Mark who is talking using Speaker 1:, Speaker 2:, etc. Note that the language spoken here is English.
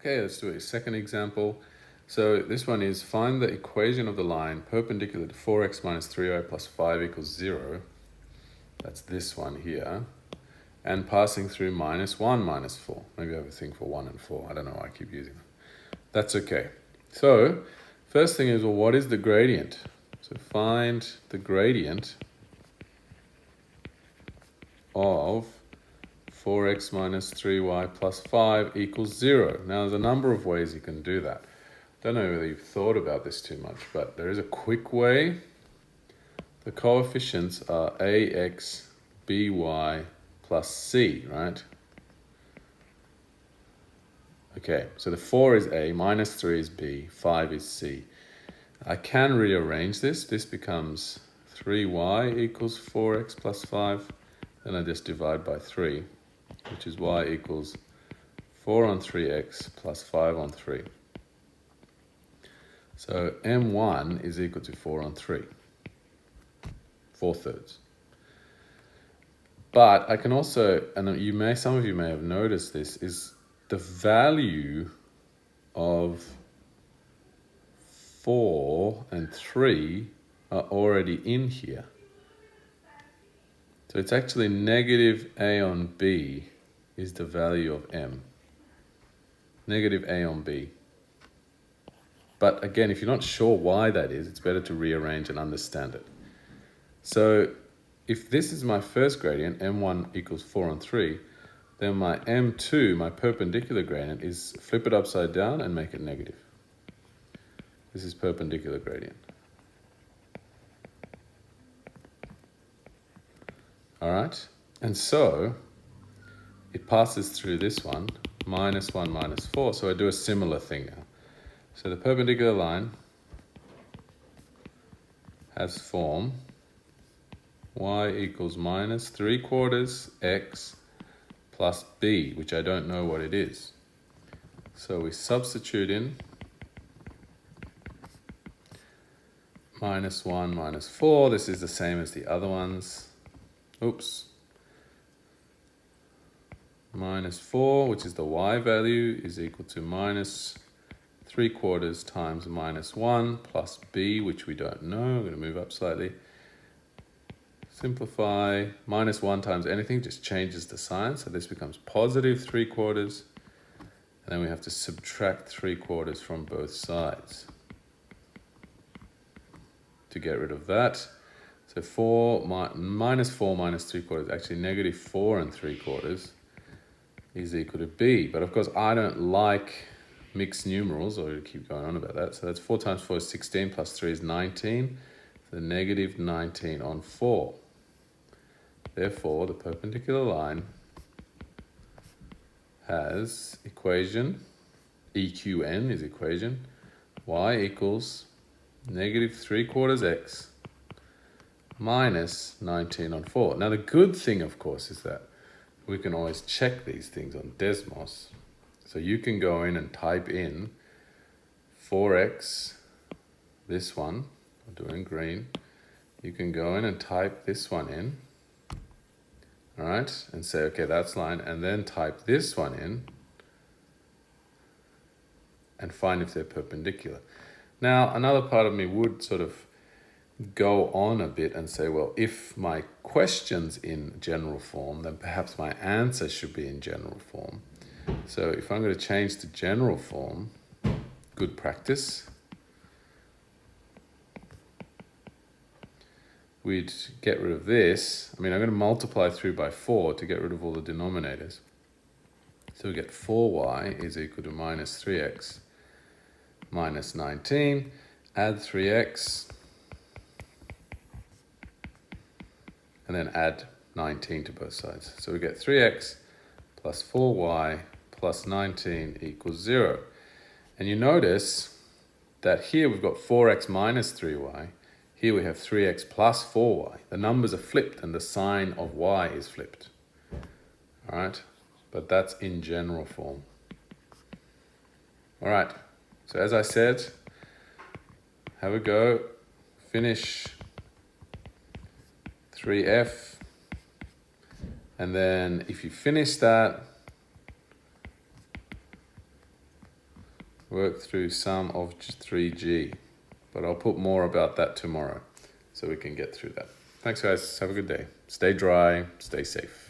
Speaker 1: Okay, let's do a second example. So this one is find the equation of the line perpendicular to 4x minus 3y plus 5 equals 0. That's this one here. And passing through minus 1 minus 4. Maybe I have a thing for 1 and 4. I don't know why I keep using them. That's okay. So first thing is, well, what is the gradient? So find the gradient of 4x minus 3y plus 5 equals 0. Now, there's a number of ways you can do that. Don't know whether you've thought about this too much, but there is a quick way. The coefficients are ax, by plus c, right? Okay, so the 4 is a, minus 3 is b, 5 is c. I can rearrange this. This becomes 3y equals 4x plus 5. Then I just divide by 3, which is y equals 4 on 3x plus 5 on 3. So m1 is equal to 4 on 3, 4/3. But I can also, and some of you may have noticed this, is the value of 4 and 3 are already in here. So it's actually negative a on b is the value of m. Negative a on b. But again, if you're not sure why that is, it's better to rearrange and understand it. So if this is my first gradient, m1 equals 4 on 3, then my m2, my perpendicular gradient, is flip it upside down and make it negative. This is perpendicular gradient. All right? And so it passes through this one, minus 1, minus 4. So I do a similar thing now. So the perpendicular line has form y equals minus 3/4 x plus b, which I don't know what it is. So we substitute in minus 1, minus 4. This is the same as the other ones. Oops. Minus 4, which is the y value, is equal to minus 3/4 times minus 1 plus b, which we don't know. I'm going to move up slightly. Simplify. Minus 1 times anything just changes the sign. So this becomes positive 3/4. And then we have to subtract 3/4 from both sides to get rid of that. So minus 4 minus 3/4, actually negative 4 and 3/4 is equal to b. But of course, I don't like mixed numerals, or keep going on about that. So that's 4 times 4 is 16, plus 3 is 19. So negative 19 on 4. Therefore, the perpendicular line has equation, EQN is equation, y equals negative 3/4 x minus 19 on 4. Now, the good thing, of course, is that we can always check these things on Desmos. So you can go in and type in 4x, this one, I'll do it in green. You can go in and type this one in, all right, and say, okay, that's line, and then type this one in and find if they're perpendicular. Now, another part of me would sort of go on a bit and say, well, if my question's in general form, then perhaps my answer should be in general form. So if I'm going to change to general form, good practice, we'd get rid of this. I mean, I'm going to multiply through by 4 to get rid of all the denominators. So we get 4y is equal to minus 3x minus 19. Add 3x. And then add 19 to both sides. So we get 3x plus 4y plus 19 equals 0. And you notice that here we've got 4x minus 3y. Here we have 3x plus 4y. The numbers are flipped and the sign of y is flipped. All right, but that's in general form. All right, so as I said, have a go, finish 3f, and then if you finish that, work through sum of 3g. But I'll put more about that tomorrow so we can get through that. Thanks, guys. Have a good day. Stay dry, stay safe.